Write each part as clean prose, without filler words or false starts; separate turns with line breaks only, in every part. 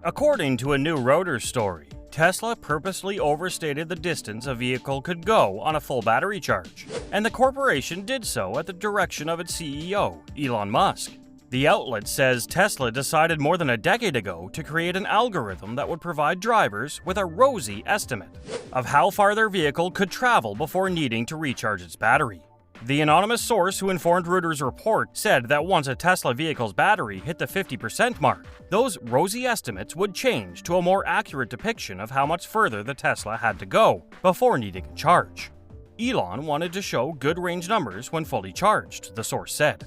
According to a new Reuters story, Tesla purposely overstated the distance a vehicle could go on a full battery charge, and the corporation did so at the direction of its CEO, Elon Musk. The outlet says Tesla decided more than a decade ago to create an algorithm that would provide drivers with a rosy estimate of how far their vehicle could travel before needing to recharge its battery. The anonymous source who informed Reuters' report said that once a Tesla vehicle's battery hit the 50% mark, those rosy estimates would change to a more accurate depiction of how much further the Tesla had to go before needing a charge. Elon wanted to show good range numbers when fully charged, the source said.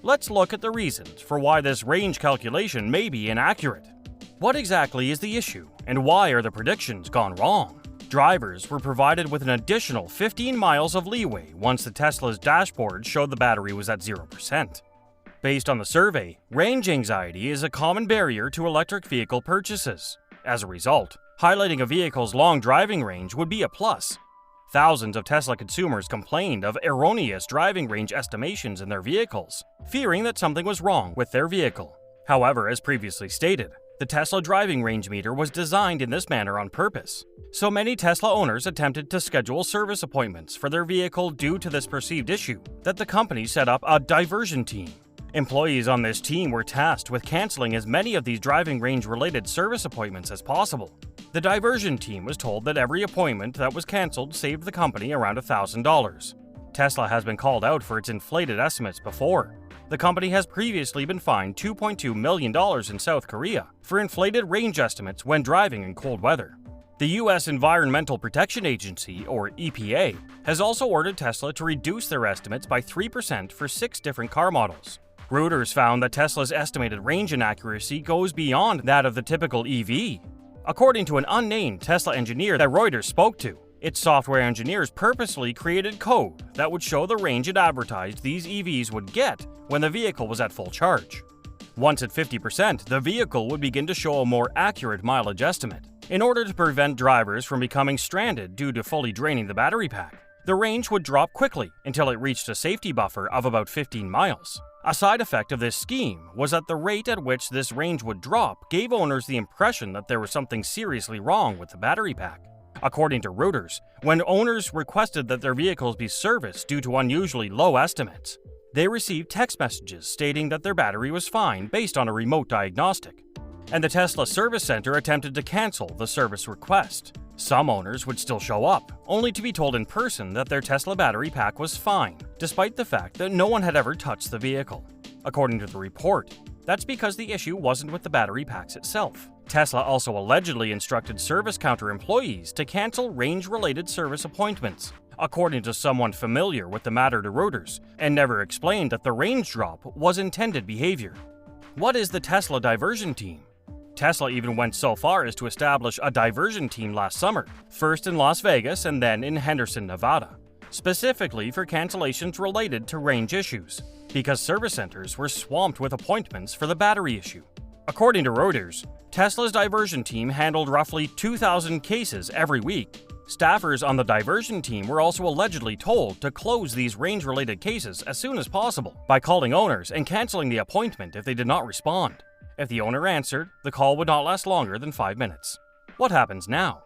Let's look at the reasons for why this range calculation may be inaccurate. What exactly is the issue, and why are the predictions gone wrong? Drivers were provided with an additional 15 miles of leeway once the Tesla's dashboard showed the battery was at 0%. Based on the survey, range anxiety is a common barrier to electric vehicle purchases. As a result, highlighting a vehicle's long driving range would be a plus. Thousands of Tesla consumers complained of erroneous driving range estimations in their vehicles, fearing that something was wrong with their vehicle. However, as previously stated, the Tesla driving range meter was designed in this manner on purpose. So many Tesla owners attempted to schedule service appointments for their vehicle due to this perceived issue that the company set up a diversion team. Employees on this team were tasked with canceling as many of these driving range-related service appointments as possible. The diversion team was told that every appointment that was canceled saved the company around $1,000. Tesla has been called out for its inflated estimates before. The company has previously been fined $2.2 million in South Korea for inflated range estimates when driving in cold weather. The U.S. Environmental Protection Agency, or EPA, has also ordered Tesla to reduce their estimates by 3% for 6 different car models. Reuters found that Tesla's estimated range inaccuracy goes beyond that of the typical EV. According to an unnamed Tesla engineer that Reuters spoke to, its software engineers purposely created code that would show the range it advertised these EVs would get when the vehicle was at full charge. Once at 50%, the vehicle would begin to show a more accurate mileage estimate. In order to prevent drivers from becoming stranded due to fully draining the battery pack, the range would drop quickly until it reached a safety buffer of about 15 miles. A side effect of this scheme was that the rate at which this range would drop gave owners the impression that there was something seriously wrong with the battery pack. According to Reuters, when owners requested that their vehicles be serviced due to unusually low estimates, they received text messages stating that their battery was fine based on a remote diagnostic, and the Tesla service center attempted to cancel the service request. Some owners would still show up, only to be told in person that their Tesla battery pack was fine, despite the fact that no one had ever touched the vehicle. According to the report, that's because the issue wasn't with the battery packs itself. Tesla also allegedly instructed service counter employees to cancel range-related service appointments, according to someone familiar with the matter to Reuters, and never explained that the range drop was intended behavior. What is the Tesla diversion team? Tesla even went so far as to establish a diversion team last summer, first in Las Vegas and then in Henderson, Nevada, specifically for cancellations related to range issues, because service centers were swamped with appointments for the battery issue. According to Reuters, Tesla's diversion team handled roughly 2,000 cases every week. Staffers on the diversion team were also allegedly told to close these range-related cases as soon as possible by calling owners and canceling the appointment if they did not respond. If the owner answered, the call would not last longer than 5 minutes. What happens now?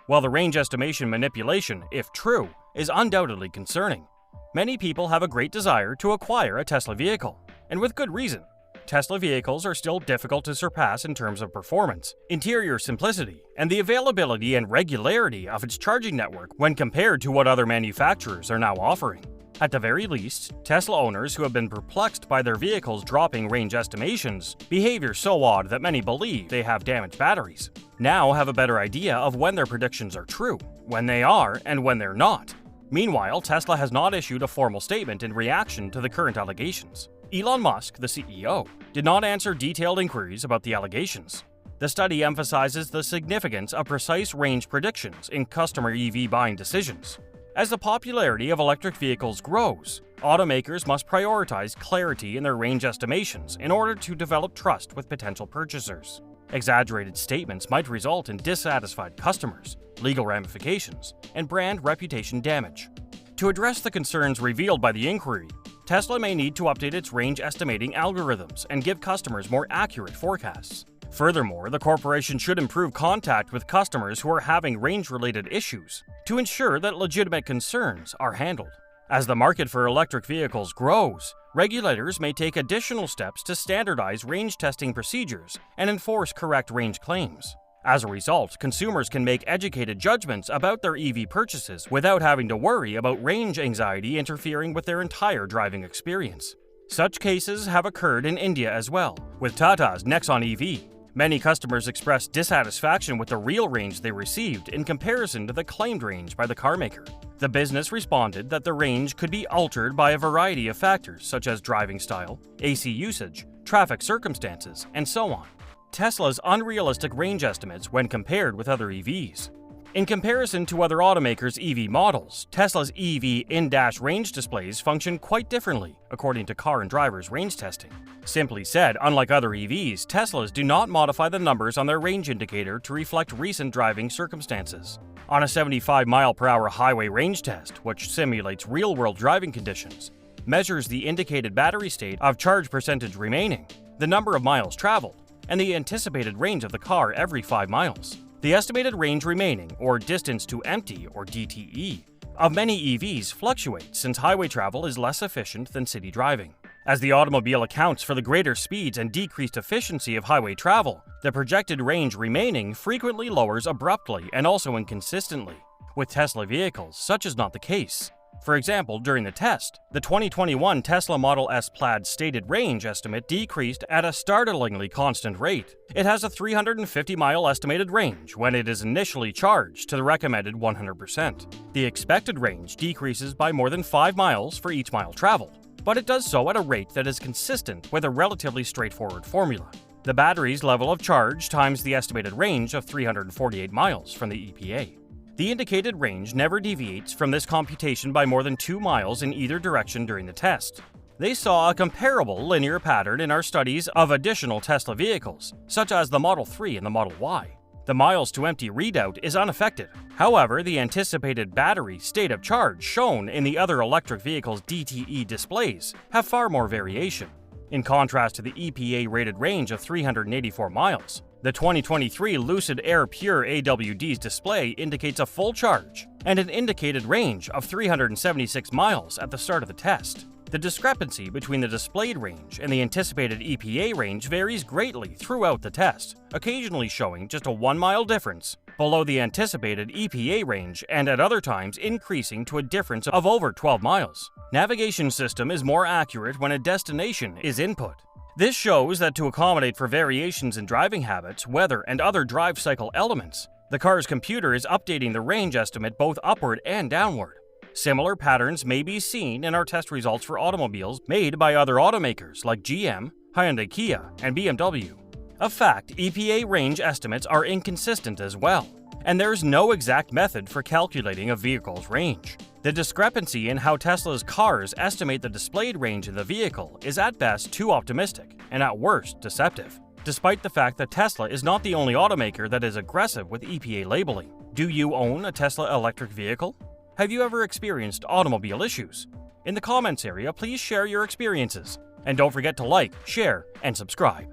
Well, the range estimation manipulation, if true, is undoubtedly concerning. Many people have a great desire to acquire a Tesla vehicle, and with good reason. Tesla vehicles are still difficult to surpass in terms of performance, interior simplicity, and the availability and regularity of its charging network when compared to what other manufacturers are now offering. At the very least, Tesla owners who have been perplexed by their vehicles dropping range estimations, behavior so odd that many believe they have damaged batteries, now have a better idea of when their predictions are true, when they are, and when they're not. Meanwhile, Tesla has not issued a formal statement in reaction to the current allegations. Elon Musk, the CEO, did not answer detailed inquiries about the allegations. The study emphasizes the significance of precise range predictions in customer EV buying decisions. As the popularity of electric vehicles grows, automakers must prioritize clarity in their range estimations in order to develop trust with potential purchasers. Exaggerated statements might result in dissatisfied customers, legal ramifications, and brand reputation damage. To address the concerns revealed by the inquiry, Tesla may need to update its range estimating algorithms and give customers more accurate forecasts. Furthermore, the corporation should improve contact with customers who are having range-related issues to ensure that legitimate concerns are handled. As the market for electric vehicles grows, regulators may take additional steps to standardize range testing procedures and enforce correct range claims. As a result, consumers can make educated judgments about their EV purchases without having to worry about range anxiety interfering with their entire driving experience. Such cases have occurred in India as well, with Tata's Nexon EV. Many customers expressed dissatisfaction with the real range they received in comparison to the claimed range by the carmaker. The business responded that the range could be altered by a variety of factors such as driving style, AC usage, traffic circumstances, and so on. Tesla's unrealistic range estimates when compared with other EVs. In comparison to other automakers' EV models, Tesla's EV in-dash range displays function quite differently, according to Car and Driver's range testing. Simply said, unlike other EVs, Teslas do not modify the numbers on their range indicator to reflect recent driving circumstances. On a 75-mile-per-hour highway range test, which simulates real-world driving conditions, measures the indicated battery state of charge percentage remaining, the number of miles traveled, and the anticipated range of the car every 5 miles. The estimated range remaining, or distance to empty, or DTE, of many EVs fluctuates since highway travel is less efficient than city driving. As the automobile accounts for the greater speeds and decreased efficiency of highway travel, the projected range remaining frequently lowers abruptly and also inconsistently. With Tesla vehicles, such is not the case. For example, during the test, the 2021 Tesla Model S Plaid stated range estimate decreased at a startlingly constant rate. It has a 350-mile estimated range when it is initially charged to the recommended 100%. The expected range decreases by more than 5 miles for each mile traveled, but it does so at a rate that is consistent with a relatively straightforward formula. The battery's level of charge times the estimated range of 348 miles from the EPA. The indicated range never deviates from this computation by more than 2 miles in either direction during the test. They saw a comparable linear pattern in our studies of additional Tesla vehicles, such as the Model 3 and the Model Y. The miles to empty readout is unaffected. However, the anticipated battery state of charge shown in the other electric vehicles' DTE displays have far more variation. In contrast to the EPA-rated range of 384 miles, the 2023 Lucid Air Pure AWD's display indicates a full charge and an indicated range of 376 miles at the start of the test. The discrepancy between the displayed range and the anticipated EPA range varies greatly throughout the test, occasionally showing just a 1-mile difference below the anticipated EPA range and at other times increasing to a difference of over 12 miles. Navigation system is more accurate when a destination is input. This shows that to accommodate for variations in driving habits, weather, and other drive cycle elements, the car's computer is updating the range estimate both upward and downward. Similar patterns may be seen in our test results for automobiles made by other automakers like GM, Hyundai Kia, and BMW. Of fact, EPA range estimates are inconsistent as well, and there is no exact method for calculating a vehicle's range. The discrepancy in how Tesla's cars estimate the displayed range of the vehicle is at best too optimistic and at worst deceptive, despite the fact that Tesla is not the only automaker that is aggressive with EPA labeling. Do you own a Tesla electric vehicle? Have you ever experienced automobile issues? In the comments area, please share your experiences. And don't forget to like, share, and subscribe.